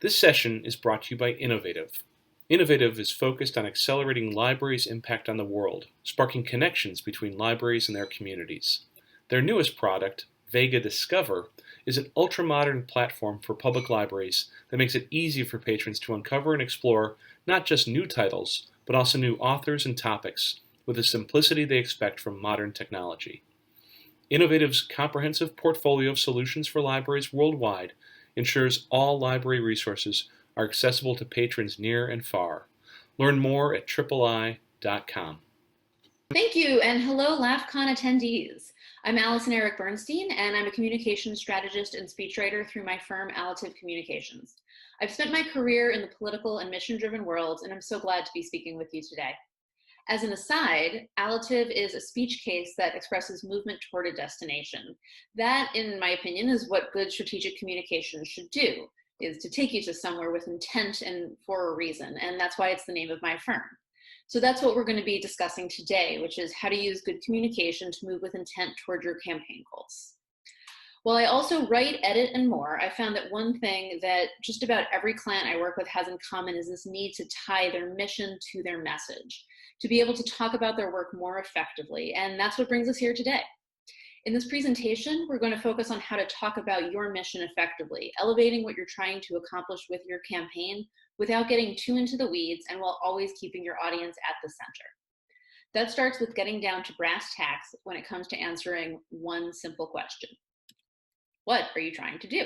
This session is brought to you by Innovative. Innovative is focused on accelerating libraries' impact on the world, sparking connections between libraries and their communities. Their newest product, Vega Discover, is an ultra-modern platform for public libraries that makes it easy for patrons to uncover and explore not just new titles, but also new authors and topics, with the simplicity they expect from modern technology. Innovative's comprehensive portfolio of solutions for libraries worldwide ensures all library resources are accessible to patrons near and far. Learn more at iii.com. Thank you, and hello, LAFCON attendees. I'm Allison Ehrich Bernstein, and I'm a communications strategist and speechwriter through my firm, Allison Communications. I've spent my career in the political and mission-driven world, and I'm so glad to be speaking with you today. As an aside, allative is a speech case that expresses movement toward a destination. That, in my opinion, is what good strategic communication should do, is to take you to somewhere with intent and for a reason, and that's why it's the name of my firm. So that's what we're going to be discussing today, which is how to use good communication to move with intent toward your campaign goals. While I also write, edit, and more, I found that one thing that just about every client I work with has in common is this need to tie their mission to their message, to be able to talk about their work more effectively, and that's what brings us here today. In this presentation, we're going to focus on how to talk about your mission effectively, elevating what you're trying to accomplish with your campaign without getting too into the weeds and while always keeping your audience at the center. That starts with getting down to brass tacks when it comes to answering one simple question. What are you trying to do?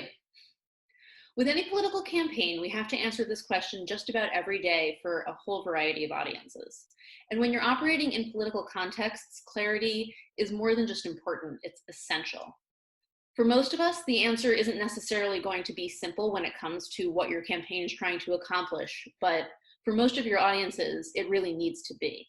With any political campaign, we have to answer this question just about every day for a whole variety of audiences. And when you're operating in political contexts, clarity is more than just important, it's essential. For most of us, the answer isn't necessarily going to be simple when it comes to what your campaign is trying to accomplish, but for most of your audiences, it really needs to be.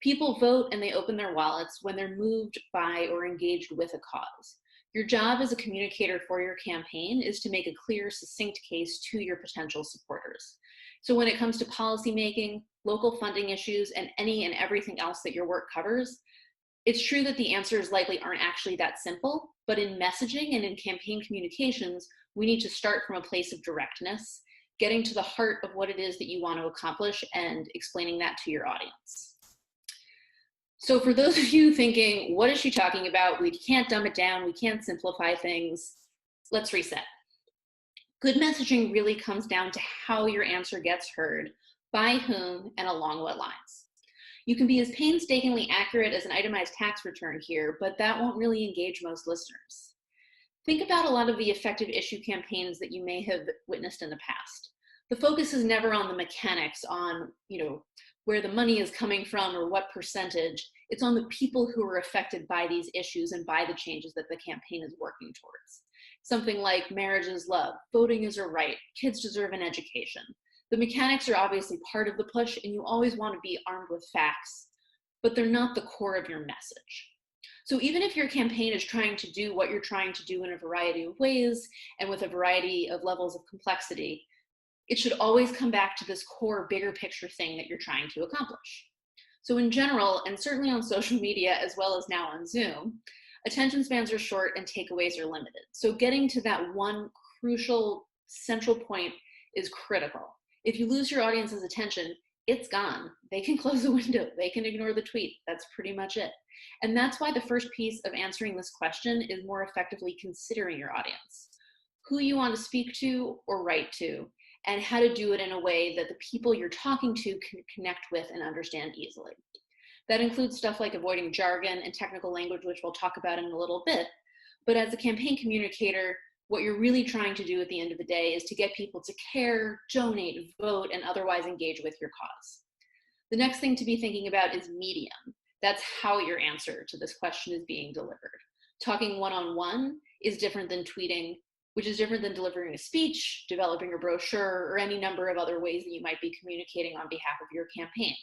People vote and they open their wallets when they're moved by or engaged with a cause. Your job as a communicator for your campaign is to make a clear, succinct case to your potential supporters. So when it comes to policymaking, local funding issues, and any and everything else that your work covers, it's true that the answers likely aren't actually that simple, but in messaging and in campaign communications, we need to start from a place of directness, getting to the heart of what it is that you want to accomplish and explaining that to your audience. So for those of you thinking, what is she talking about? We can't dumb it down, we can't simplify things. Let's reset. Good messaging really comes down to how your answer gets heard, by whom, and along what lines. You can be as painstakingly accurate as an itemized tax return here, but that won't really engage most listeners. Think about a lot of the effective issue campaigns that you may have witnessed in the past. The focus is never on the mechanics, on where the money is coming from or what percentage. It's on the people who are affected by these issues and by the changes that the campaign is working towards. Something like marriage is love, voting is a right, kids deserve an education. The mechanics are obviously part of the push, and you always want to be armed with facts, but they're not the core of your message. So even if your campaign is trying to do what you're trying to do in a variety of ways and with a variety of levels of complexity, it should always come back to this core, bigger picture thing that you're trying to accomplish. So in general, and certainly on social media as well as now on Zoom, attention spans are short and takeaways are limited. So getting to that one crucial central point is critical. If you lose your audience's attention, it's gone. They can close the window, they can ignore the tweet. That's pretty much it. And that's why the first piece of answering this question is more effectively considering your audience, who you want to speak to or write to, and how to do it in a way that the people you're talking to can connect with and understand easily. That includes stuff like avoiding jargon and technical language, which we'll talk about in a little bit. But as a campaign communicator, what you're really trying to do at the end of the day is to get people to care, donate, vote, and otherwise engage with your cause. The next thing to be thinking about is medium. That's how your answer to this question is being delivered. Talking one-on-one is different than tweeting, which is different than delivering a speech, developing a brochure, or any number of other ways that you might be communicating on behalf of your campaign.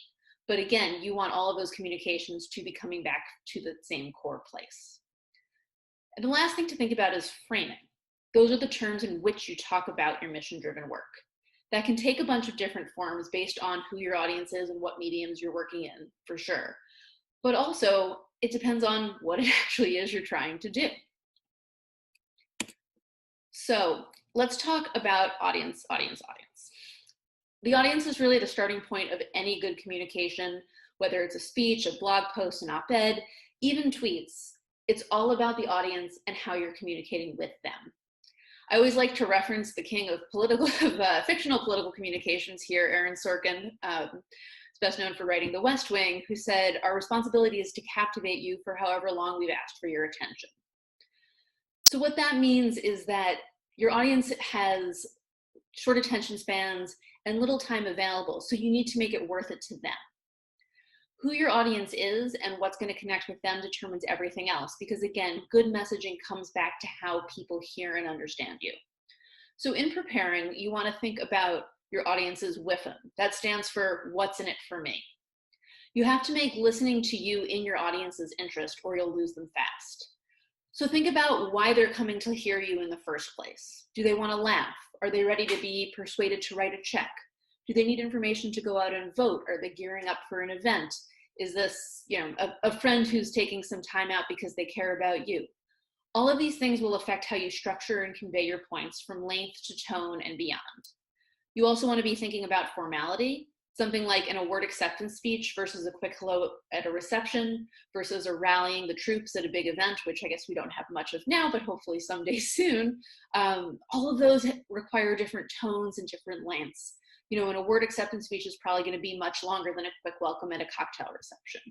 But again, you want all of those communications to be coming back to the same core place. And the last thing to think about is framing. Those are the terms in which you talk about your mission-driven work. That can take a bunch of different forms based on who your audience is and what mediums you're working in, for sure. But also, it depends on what it actually is you're trying to do. So Let's talk about audience. The audience is really the starting point of any good communication, whether it's a speech, a blog post, an op-ed, even tweets. It's all about the audience and how you're communicating with them. I always like to reference the king of fictional political communications here, Aaron Sorkin, is best known for writing The West Wing, who said, "Our responsibility is to captivate you for however long we've asked for your attention." So what that means is that your audience has short attention spans and little time available, so you need to make it worth it to them. Who your audience is and what's going to connect with them determines everything else, because again, good messaging comes back to how people hear and understand you. So in preparing, you want to think about your audience's WIFM. That stands for what's in it for me. You have to make listening to you in your audience's interest, or you'll lose them fast. So think about why they're coming to hear you in the first place. Do they want to laugh? Are they ready to be persuaded to write a check? Do they need information to go out and vote? Are they gearing up for an event? Is this, a friend who's taking some time out because they care about you? All of these things will affect how you structure and convey your points, from length to tone and beyond. You also want to be thinking about formality, something like an award acceptance speech versus a quick hello at a reception versus a rallying the troops at a big event, which I guess we don't have much of now, but hopefully someday soon. All of those require different tones and different lengths. An award acceptance speech is probably going to be much longer than a quick welcome at a cocktail reception.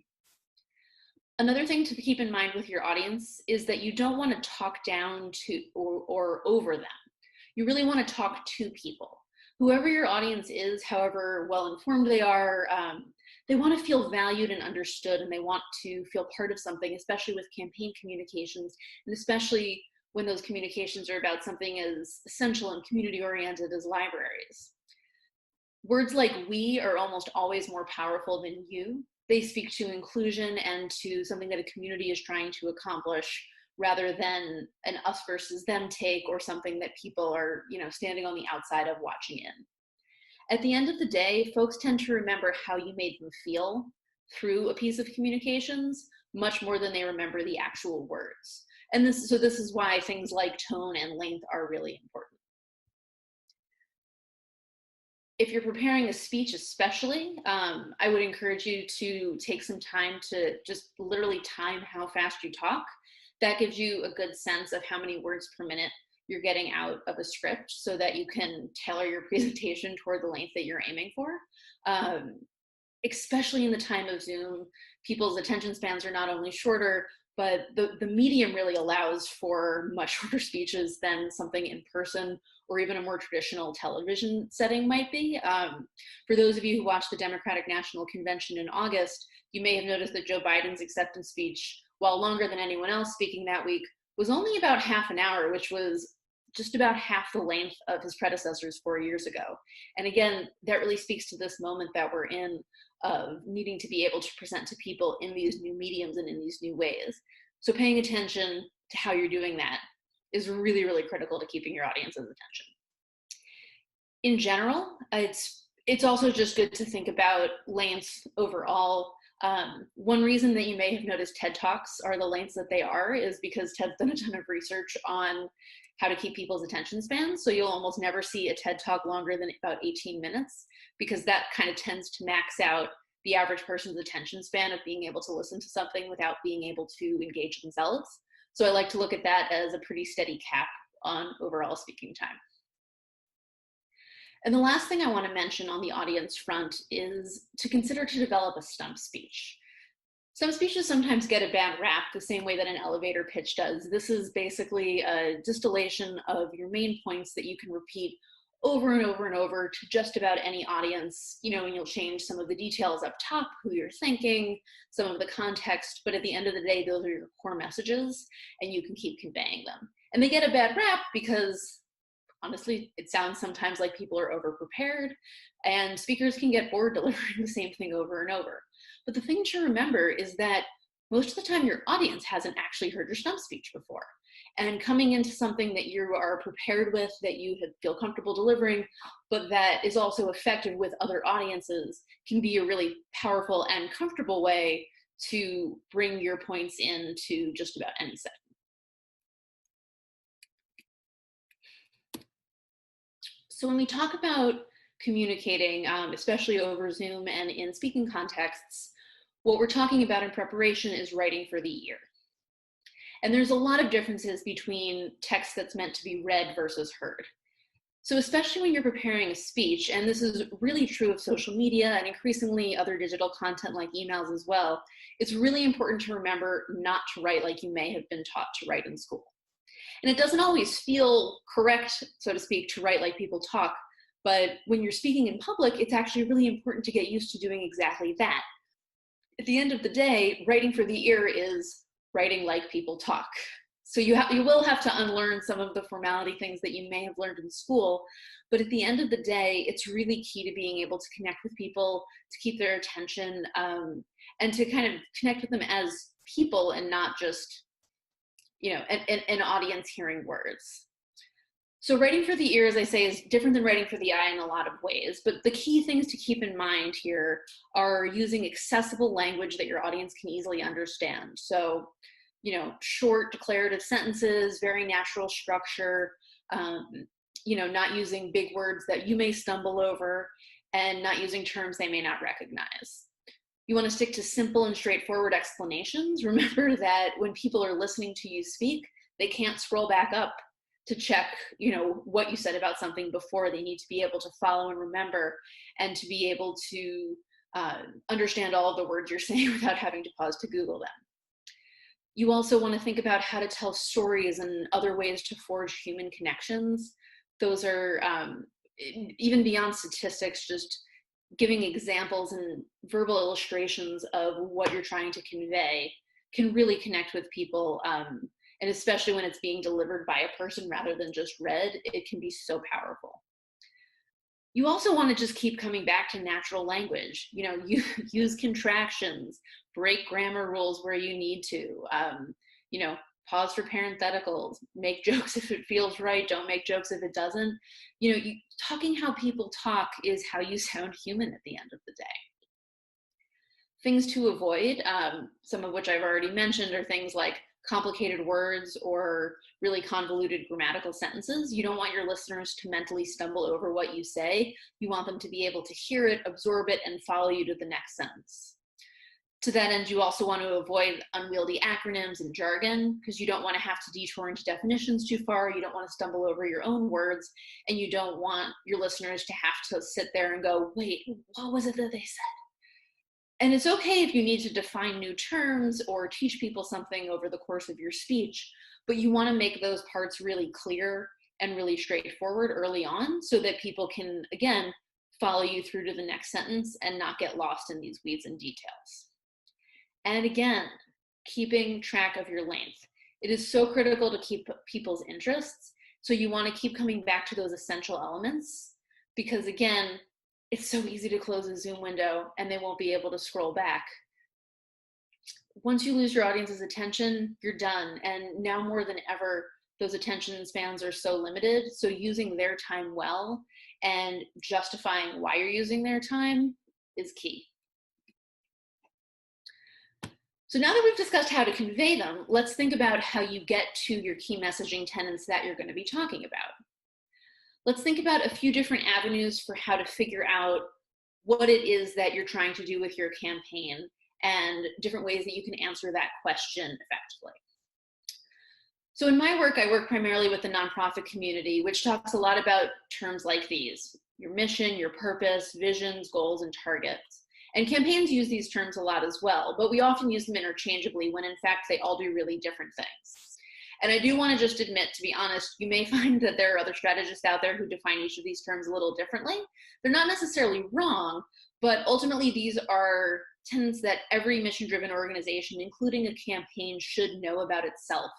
Another thing to keep in mind with your audience is that you don't want to talk down to or over them. You really want to talk to people. Whoever your audience is, however well-informed they are, they want to feel valued and understood, and they want to feel part of something, especially with campaign communications, and especially when those communications are about something as essential and community-oriented as libraries. Words like "we" are almost always more powerful than "you." They speak to inclusion and to something that a community is trying to accomplish, rather than an us versus them take, or something that people are, standing on the outside of watching in. At the end of the day, folks tend to remember how you made them feel through a piece of communications much more than they remember the actual words. And this is why things like tone and length are really important. If you're preparing a speech especially, I would encourage you to take some time to just literally time how fast you talk. That gives you a good sense of how many words per minute you're getting out of a script, so that you can tailor your presentation toward the length that you're aiming for. Especially in the time of Zoom, people's attention spans are not only shorter, but the medium really allows for much shorter speeches than something in person or even a more traditional television setting might be. For those of you who watched the Democratic National Convention in August, you may have noticed that Joe Biden's acceptance speech, while longer than anyone else speaking that week, was only about half an hour, which was just about half the length of his predecessors 4 years ago. And again, that really speaks to this moment that we're in, of needing to be able to present to people in these new mediums and in these new ways. So paying attention to how you're doing that is really, really critical to keeping your audience's attention. In general, it's also just good to think about length overall. One reason that you may have noticed TED Talks are the lengths that they are is because TED's done a ton of research on how to keep people's attention spans. So you'll almost never see a TED Talk longer than about 18 minutes, because that kind of tends to max out the average person's attention span of being able to listen to something without being able to engage themselves. So I like to look at that as a pretty steady cap on overall speaking time. And the last thing I want to mention on the audience front is to consider to develop a stump speech. Stump speeches sometimes get a bad rap the same way that an elevator pitch does. This is basically a distillation of your main points that you can repeat over and over and over to just about any audience, and you'll change some of the details up top, who you're thinking, some of the context, but at the end of the day, those are your core messages, and you can keep conveying them. And they get a bad rap because, honestly, it sounds sometimes like people are over-prepared, and speakers can get bored delivering the same thing over and over. But the thing to remember is that most of the time your audience hasn't actually heard your stump speech before. And coming into something that you are prepared with, that you feel comfortable delivering, but that is also effective with other audiences, can be a really powerful and comfortable way to bring your points into just about any setting. So when we talk about communicating, especially over Zoom and in speaking contexts, what we're talking about in preparation is writing for the ear. And there's a lot of differences between text that's meant to be read versus heard. So especially when you're preparing a speech, and this is really true of social media and increasingly other digital content like emails as well, it's really important to remember not to write like you may have been taught to write in school. And it doesn't always feel correct, so to speak, to write like people talk, but when you're speaking in public, it's actually really important to get used to doing exactly that. At the end of the day, writing for the ear is writing like people talk. So you will have to unlearn some of the formality things that you may have learned in school, but at the end of the day, it's really key to being able to connect with people, to keep their attention, and to kind of connect with them as people and not just, an audience hearing words. So writing for the ear, as I say, is different than writing for the eye in a lot of ways, but the key things to keep in mind here are using accessible language that your audience can easily understand. So, short declarative sentences, very natural structure, not using big words that you may stumble over, and not using terms they may not recognize. You want to stick to simple and straightforward explanations. Remember that when people are listening to you speak, they can't scroll back up to check, what you said about something before. They need to be able to follow and remember, and to be able to understand all of the words you're saying without having to pause to Google them. You also want to think about how to tell stories and other ways to forge human connections. Those are even beyond statistics, just giving examples and verbal illustrations of what you're trying to convey can really connect with people. And especially when it's being delivered by a person rather than just read, it can be so powerful. You also want to just keep coming back to natural language. You use contractions, break grammar rules where you need to, pause for parentheticals, make jokes if it feels right, don't make jokes if it doesn't. Talking how people talk is how you sound human at the end of the day. Things to avoid, some of which I've already mentioned, are things like complicated words or really convoluted grammatical sentences. You don't want your listeners to mentally stumble over what you say. You want them to be able to hear it, absorb it, and follow you to the next sentence. To that end, you also want to avoid unwieldy acronyms and jargon, because you don't want to have to detour into definitions too far. You don't want to stumble over your own words, and you don't want your listeners to have to sit there and go, wait, what was it that they said? And it's okay if you need to define new terms or teach people something over the course of your speech, but you want to make those parts really clear and really straightforward early on so that people can, again, follow you through to the next sentence and not get lost in these weeds and details. And again, keeping track of your length. It is so critical to keep people's interests. So you want to keep coming back to those essential elements, because again, it's so easy to close a Zoom window and they won't be able to scroll back. Once you lose your audience's attention, you're done. And now more than ever, those attention spans are so limited. So using their time well and justifying why you're using their time is key. So now that we've discussed how to convey them, let's think about how you get to your key messaging tenets that you're going to be talking about. Let's think about a few different avenues for how to figure out what it is that you're trying to do with your campaign and different ways that you can answer that question effectively. So in my work, I work primarily with the nonprofit community, which talks a lot about terms like these: your mission, your purpose, visions, goals, and targets. And campaigns use these terms a lot as well, but we often use them interchangeably when in fact they all do really different things. And I do want to just admit, to be honest, you may find that there are other strategists out there who define each of these terms a little differently. They're not necessarily wrong, but ultimately these are tenets that every mission-driven organization, including a campaign, should know about itself.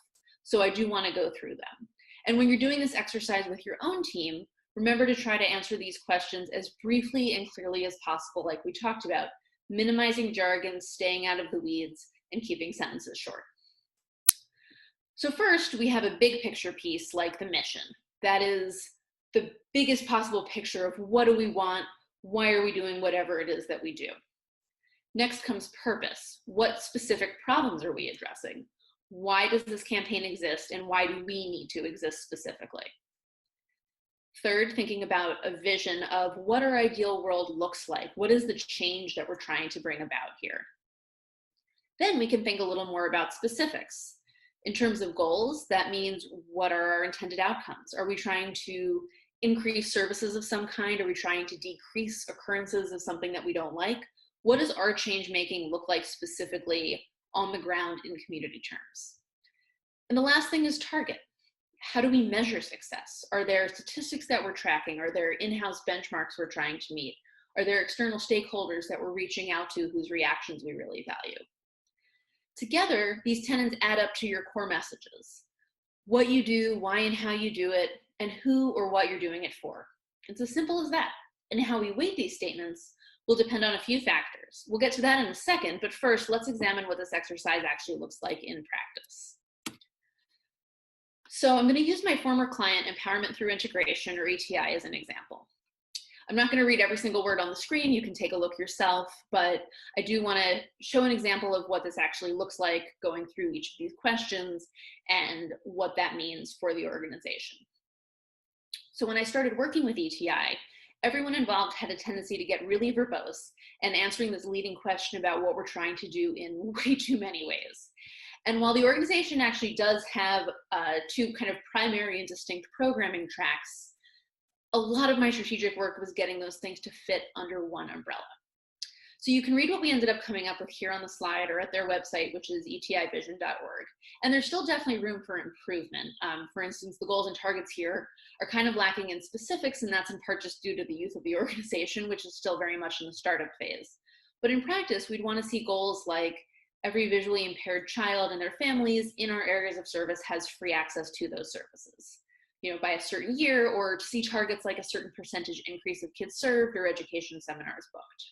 So I do want to go through them. And when you're doing this exercise with your own team, remember to try to answer these questions as briefly and clearly as possible, like we talked about, minimizing jargon, staying out of the weeds, and keeping sentences short. So first, we have a big picture piece like the mission. That is the biggest possible picture of what do we want, why are we doing whatever it is that we do. Next comes purpose. What specific problems are we addressing? Why does this campaign exist, and why do we need to exist specifically? Third, thinking about a vision of what our ideal world looks like. What is the change that we're trying to bring about here? Then we can think a little more about specifics. In terms of goals, that means what are our intended outcomes? Are we trying to increase services of some kind? Are we trying to decrease occurrences of something that we don't like? What does our change making look like specifically on the ground in community terms? And the last thing is target. How do we measure success? Are there statistics that we're tracking? Are there in-house benchmarks we're trying to meet? Are there external stakeholders that we're reaching out to whose reactions we really value? Together, these tenets add up to your core messages. What you do, why and how you do it, and who or what you're doing it for. It's as simple as that. And how we weight these statements will depend on a few factors. We'll get to that in a second, but first, let's examine what this exercise actually looks like in practice. So I'm going to use my former client, Empowerment Through Integration, or ETI, as an example. I'm not going to read every single word on the screen. You can take a look yourself, but I do want to show an example of what this actually looks like going through each of these questions and what that means for the organization. So when I started working with ETI, everyone involved had a tendency to get really verbose and answering this leading question about what we're trying to do in way too many ways. And while the organization actually does have two kind of primary and distinct programming tracks, a lot of my strategic work was getting those things to fit under one umbrella. So you can read what we ended up coming up with here on the slide or at their website, which is etivision.org. And there's still definitely room for improvement. For instance, the goals and targets here are kind of lacking in specifics, and that's in part just due to the youth of the organization, which is still very much in the startup phase. But in practice, we'd want to see goals like every visually impaired child and their families in our areas of service has free access to those services, by a certain year, or to see targets like a certain percentage increase of kids served or education seminars booked.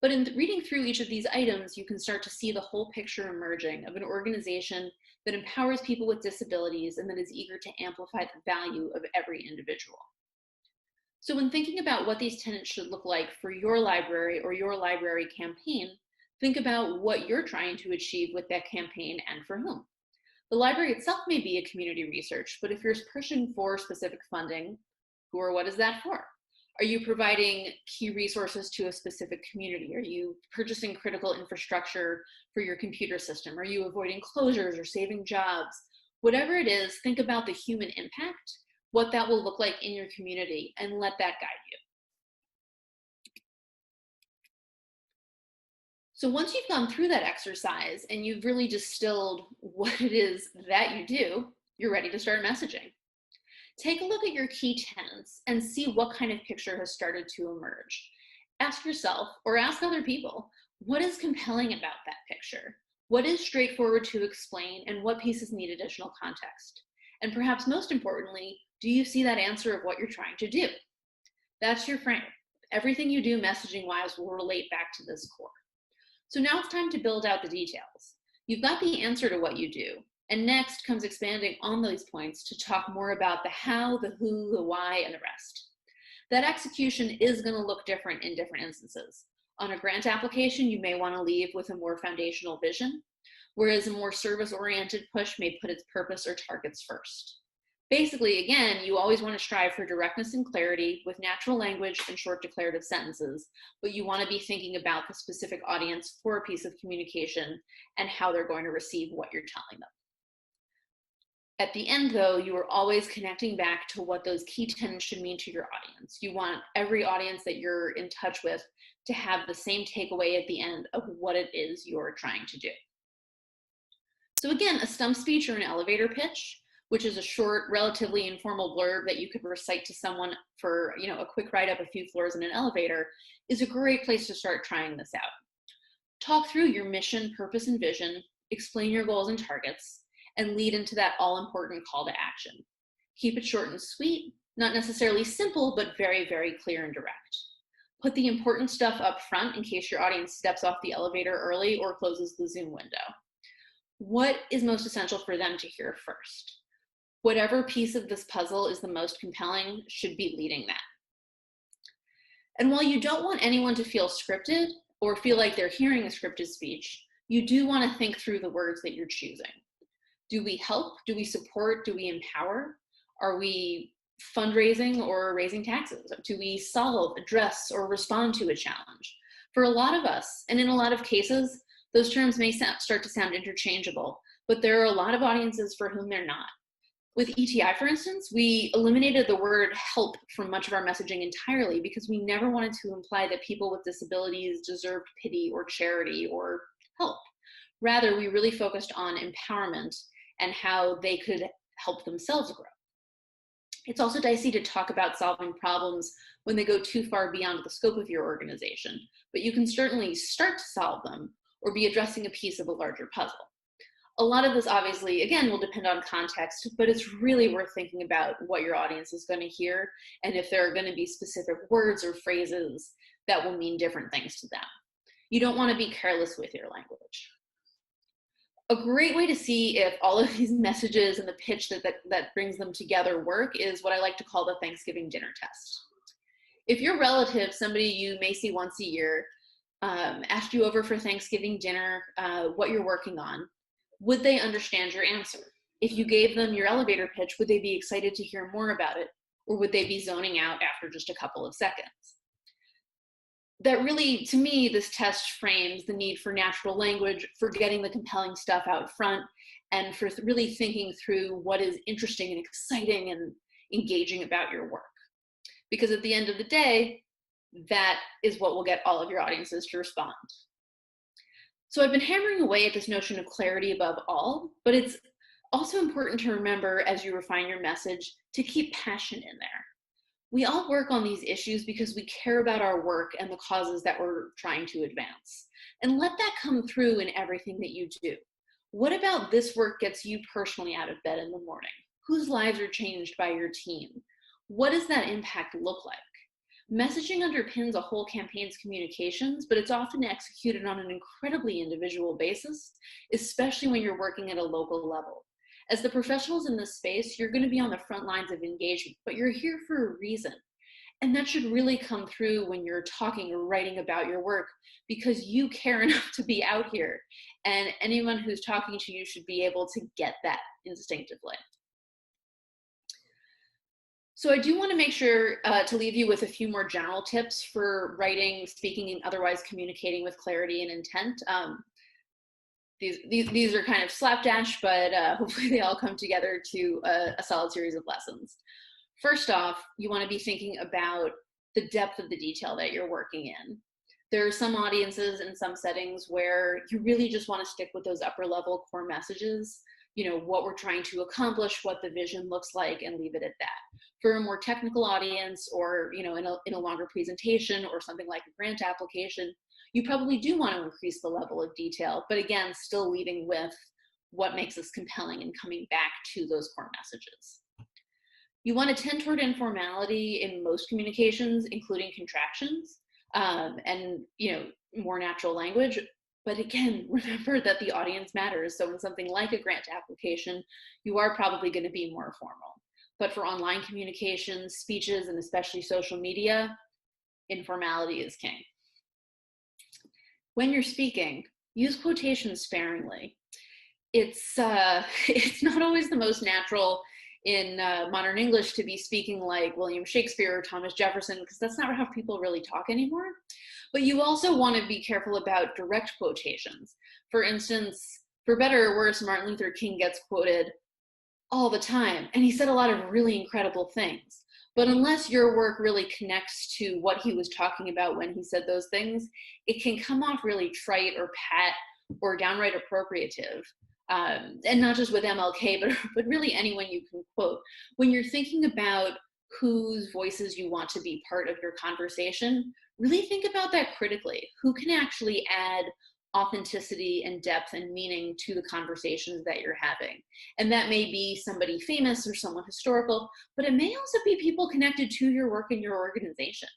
But in reading through each of these items, you can start to see the whole picture emerging of an organization that empowers people with disabilities and that is eager to amplify the value of every individual. So when thinking about what these tenets should look like for your library or your library campaign, think about what you're trying to achieve with that campaign and for whom. The library itself may be a community research, but if you're pushing for specific funding, who or what is that for? Are you providing key resources to a specific community? Are you purchasing critical infrastructure for your computer system? Are you avoiding closures or saving jobs? Whatever it is, think about the human impact, what that will look like in your community, and let that guide you. So once you've gone through that exercise and you've really distilled what it is that you do, you're ready to start messaging. Take a look at your key tenets and see what kind of picture has started to emerge. Ask yourself or ask other people, what is compelling about that picture? What is straightforward to explain and what pieces need additional context? And perhaps most importantly, do you see that answer of what you're trying to do? That's your frame. Everything you do messaging-wise will relate back to this core. So now it's time to build out the details. You've got the answer to what you do, and next comes expanding on those points to talk more about the how, the who, the why, and the rest. That execution is going to look different in different instances. On a grant application, you may want to leave with a more foundational vision, whereas a more service-oriented push may put its purpose or targets first. Basically, again, you always want to strive for directness and clarity with natural language and short declarative sentences, but you want to be thinking about the specific audience for a piece of communication and how they're going to receive what you're telling them. At the end, though, you are always connecting back to what those key tenets should mean to your audience. You want every audience that you're in touch with to have the same takeaway at the end of what it is you're trying to do. So again, a stump speech or an elevator pitch, which is a short, relatively informal blurb that you could recite to someone for a quick ride up a few floors in an elevator, is a great place to start trying this out. Talk through your mission, purpose, and vision, explain your goals and targets, and lead into that all-important call to action. Keep it short and sweet, not necessarily simple, but very, very clear and direct. Put the important stuff up front in case your audience steps off the elevator early or closes the Zoom window. What is most essential for them to hear first? Whatever piece of this puzzle is the most compelling should be leading that. And while you don't want anyone to feel scripted or feel like they're hearing a scripted speech, you do want to think through the words that you're choosing. Do we help? Do we support? Do we empower? Are we fundraising or raising taxes? Do we solve, address, or respond to a challenge? For a lot of us, and in a lot of cases, those terms may start to sound interchangeable, but there are a lot of audiences for whom they're not. With ETI, for instance, we eliminated the word help from much of our messaging entirely because we never wanted to imply that people with disabilities deserved pity or charity or help. Rather, we really focused on empowerment and how they could help themselves grow. It's also dicey to talk about solving problems when they go too far beyond the scope of your organization, but you can certainly start to solve them or be addressing a piece of a larger puzzle. A lot of this obviously, again, will depend on context, but it's really worth thinking about what your audience is going to hear and if there are going to be specific words or phrases that will mean different things to them. You don't want to be careless with your language. A great way to see if all of these messages and the pitch that brings them together work is what I like to call the Thanksgiving dinner test. If your relative, somebody you may see once a year, asked you over for Thanksgiving dinner what you're working on, would they understand your answer? If you gave them your elevator pitch, would they be excited to hear more about it? Or would they be zoning out after just a couple of seconds? That really, to me, this test frames the need for natural language, for getting the compelling stuff out front, and for really thinking through what is interesting and exciting and engaging about your work. Because at the end of the day, that is what will get all of your audiences to respond. So I've been hammering away at this notion of clarity above all, but it's also important to remember as you refine your message to keep passion in there. We all work on these issues because we care about our work and the causes that we're trying to advance. And let that come through in everything that you do. What about this work gets you personally out of bed in the morning? Whose lives are changed by your team? What does that impact look like? Messaging underpins a whole campaign's communications, but it's often executed on an incredibly individual basis, especially when you're working at a local level. As the professionals in this space, you're going to be on the front lines of engagement, but you're here for a reason. And that should really come through when you're talking or writing about your work, because you care enough to be out here. And anyone who's talking to you should be able to get that instinctively. So I do want to make sure to leave you with a few more general tips for writing, speaking, and otherwise communicating with clarity and intent. These are kind of slapdash, but hopefully they all come together to a solid series of lessons. First off, you want to be thinking about the depth of the detail that you're working in. There are some audiences in some settings where you really just want to stick with those upper level core messages, what we're trying to accomplish, what the vision looks like, and leave it at that. For a more technical audience, or in a longer presentation or something like a grant application, you probably do want to increase the level of detail, but again, still leading with what makes us compelling and coming back to those core messages. You want to tend toward informality in most communications, including contractions, and more natural language. But again, remember that the audience matters. So in something like a grant application, you are probably going to be more formal. But for online communications, speeches, and especially social media, informality is king. When you're speaking, use quotations sparingly. It's not always the most natural in modern English to be speaking like William Shakespeare or Thomas Jefferson, because that's not how people really talk anymore. But you also want to be careful about direct quotations. For instance, for better or worse, Martin Luther King gets quoted all the time, and he said a lot of really incredible things. But unless your work really connects to what he was talking about when he said those things, it can come off really trite or pat or downright appropriative. And not just with MLK, but really anyone you can quote. When you're thinking about whose voices you want to be part of your conversation, really think about that critically. Who can actually add authenticity and depth and meaning to the conversations that you're having? And that may be somebody famous or someone historical, but it may also be people connected to your work and your organization.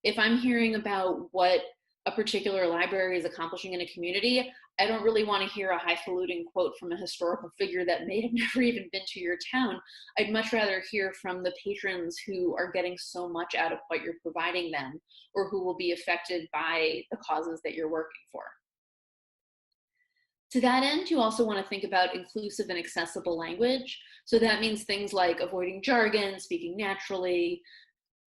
If I'm hearing about what a particular library is accomplishing in a community, I don't really want to hear a highfalutin quote from a historical figure that may have never even been to your town. I'd much rather hear from the patrons who are getting so much out of what you're providing them, or who will be affected by the causes that you're working for. To that end, you also want to think about inclusive and accessible language. So that means things like avoiding jargon, speaking naturally,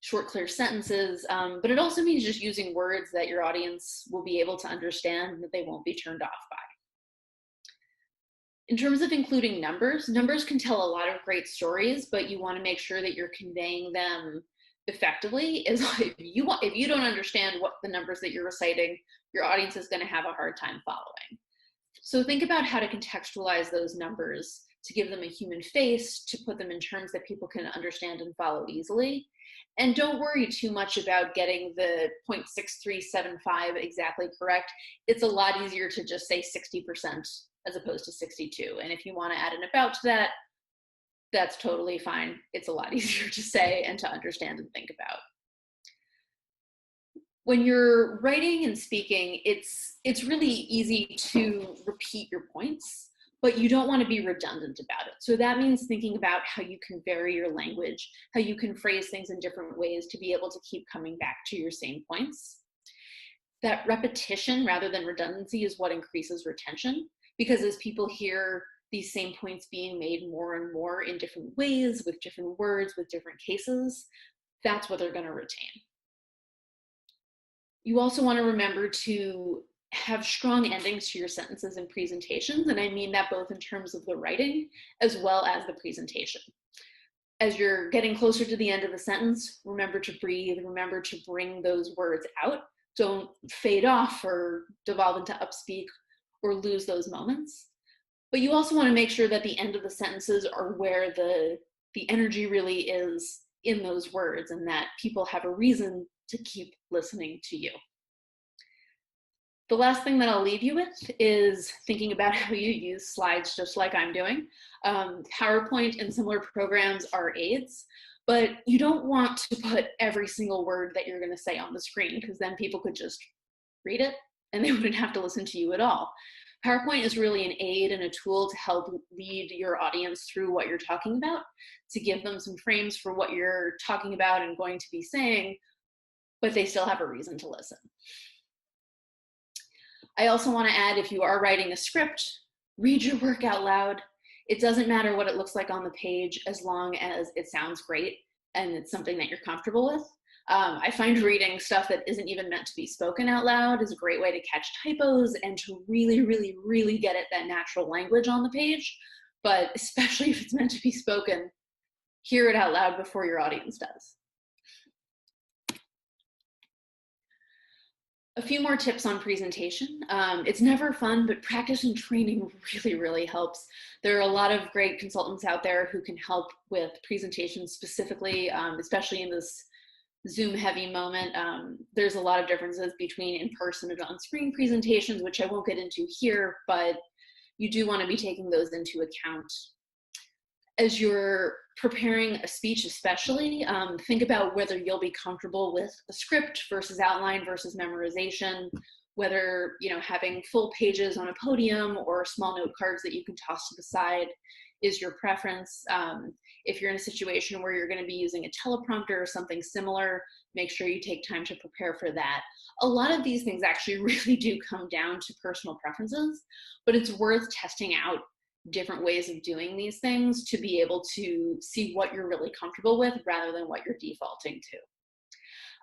short, clear sentences, but it also means just using words that your audience will be able to understand and that they won't be turned off by. In terms of including numbers, numbers can tell a lot of great stories, but you want to make sure that you're conveying them effectively. If you don't understand what the numbers that you're reciting, your audience is going to have a hard time following. So think about how to contextualize those numbers to give them a human face, to put them in terms that people can understand and follow easily. And don't worry too much about getting the 0.6375 exactly correct. It's a lot easier to just say 60% as opposed to 62. And if you want to add an about to that, that's totally fine. It's a lot easier to say and to understand and think about. When you're writing and speaking, it's really easy to repeat your points, but you don't want to be redundant about it. So that means thinking about how you can vary your language, how you can phrase things in different ways to be able to keep coming back to your same points. That repetition rather than redundancy is what increases retention, because as people hear these same points being made more and more in different ways, with different words, with different cases, that's what they're going to retain. You also want to remember to have strong endings to your sentences and presentations, and I mean that both in terms of the writing as well as the presentation. As you're getting closer to the end of the sentence, remember to breathe, remember to bring those words out. Don't fade off or devolve into upspeak or lose those moments. But you also want to make sure that the end of the sentences are where the energy really is in those words, and that people have a reason to keep listening to you. The last thing that I'll leave you with is thinking about how you use slides, just like I'm doing. PowerPoint and similar programs are aids, but you don't want to put every single word that you're going to say on the screen, because then people could just read it and they wouldn't have to listen to you at all. PowerPoint is really an aid and a tool to help lead your audience through what you're talking about, to give them some frames for what you're talking about and going to be saying, but they still have a reason to listen. I also want to add, if you are writing a script, read your work out loud. It doesn't matter what it looks like on the page as long as it sounds great and it's something that you're comfortable with. I find reading stuff that isn't even meant to be spoken out loud is a great way to catch typos and to really, really, really get at that natural language on the page. But especially if it's meant to be spoken, hear it out loud before your audience does. A few more tips on presentation. It's never fun, but practice and training really, really helps. There are a lot of great consultants out there who can help with presentations specifically, especially in this Zoom heavy moment. There's a lot of differences between in-person and on-screen presentations, which I won't get into here, but you do want to be taking those into account. As you're preparing a speech especially, think about whether you'll be comfortable with a script versus outline versus memorization, whether having full pages on a podium or small note cards that you can toss to the side is your preference. If you're in a situation where you're going to be using a teleprompter or something similar, make sure you take time to prepare for that. A lot of these things actually really do come down to personal preferences, but it's worth testing out different ways of doing these things to be able to see what you're really comfortable with rather than what you're defaulting to.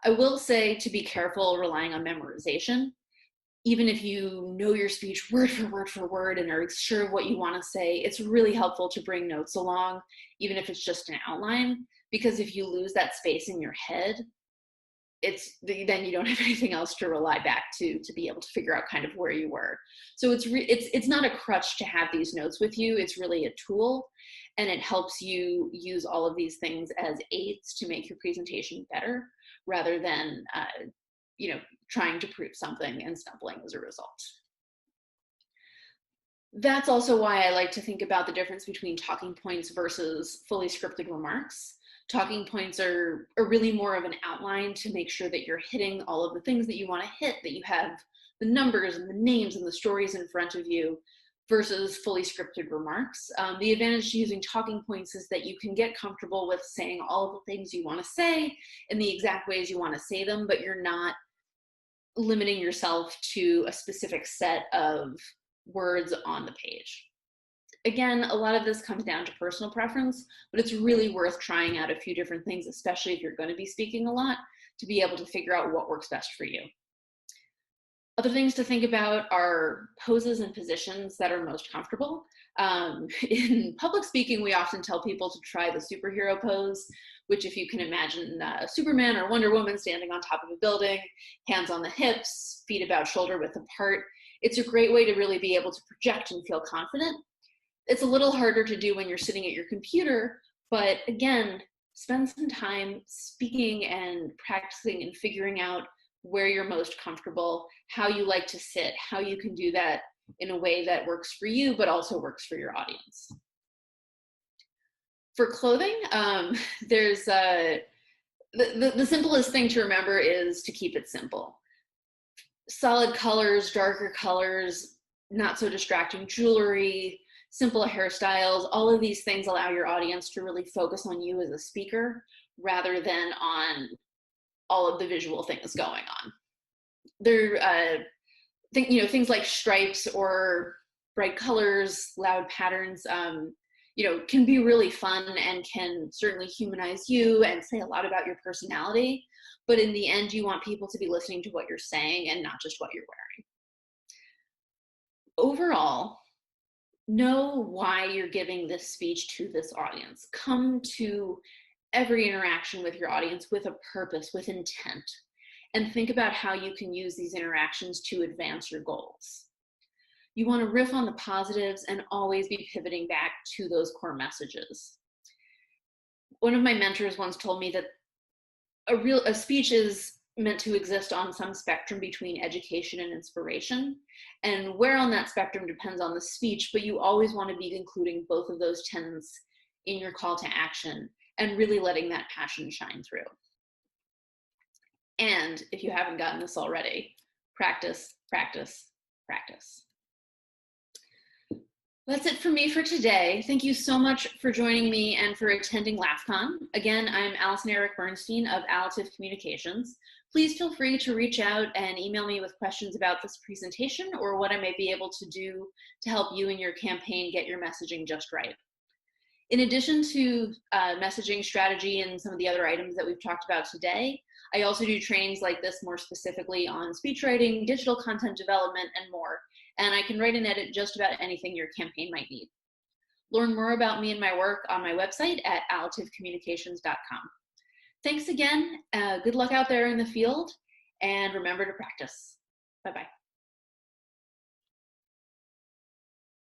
I will say to be careful relying on memorization. Even if you know your speech word for word for word and are sure of what you want to say, it's really helpful to bring notes along, even if it's just an outline, because if you lose that space in your head, then you don't have anything else to rely back to be able to figure out kind of where you were. So it's not a crutch to have these notes with you. It's really a tool, and it helps you use all of these things as aids to make your presentation better, rather than trying to prove something and stumbling as a result. That's also why I like to think about the difference between talking points versus fully scripted remarks. Talking points are really more of an outline to make sure that you're hitting all of the things that you want to hit, that you have the numbers and the names and the stories in front of you, versus fully scripted remarks. The advantage to using talking points is that you can get comfortable with saying all of the things you want to say in the exact ways you want to say them, but you're not limiting yourself to a specific set of words on the page. Again, a lot of this comes down to personal preference, but it's really worth trying out a few different things, especially if you're going to be speaking a lot, to be able to figure out what works best for you. Other things to think about are poses and positions that are most comfortable. In public speaking, we often tell people to try the superhero pose, which if you can imagine Superman or Wonder Woman standing on top of a building, hands on the hips, feet about shoulder width apart, it's a great way to really be able to project and feel confident. It's a little harder to do when you're sitting at your computer, but again, spend some time speaking and practicing and figuring out where you're most comfortable, how you like to sit, how you can do that in a way that works for you, but also works for your audience. For clothing, there's the simplest thing to remember is to keep it simple. Solid colors, darker colors, not so distracting jewelry, simple hairstyles, all of these things allow your audience to really focus on you as a speaker rather than on all of the visual things going on. Things like stripes or bright colors, loud patterns, can be really fun and can certainly humanize you and say a lot about your personality. But in the end, you want people to be listening to what you're saying and not just what you're wearing. Overall, know why you're giving this speech to this audience. Come to every interaction with your audience with a purpose, with intent, and think about how you can use these interactions to advance your goals. You want to riff on the positives and always be pivoting back to those core messages. One of my mentors once told me that a speech is meant to exist on some spectrum between education and inspiration, and where on that spectrum depends on the speech, but you always want to be including both of those tenets in your call to action and really letting that passion shine through. And if you haven't gotten this already, practice, practice, practice. That's it for me for today. Thank you so much for joining me and for attending LaughCon. Again, I'm Allison Ehrich Bernstein of Allative Communications. Please feel free to reach out and email me with questions about this presentation or what I may be able to do to help you and your campaign get your messaging just right. In addition to messaging strategy and some of the other items that we've talked about today, I also do trainings like this more specifically on speech writing, digital content development, and more. And I can write and edit just about anything your campaign might need. Learn more about me and my work on my website at allativecommunications.com. Thanks again. Good luck out there in the field, and remember to practice. Bye-bye.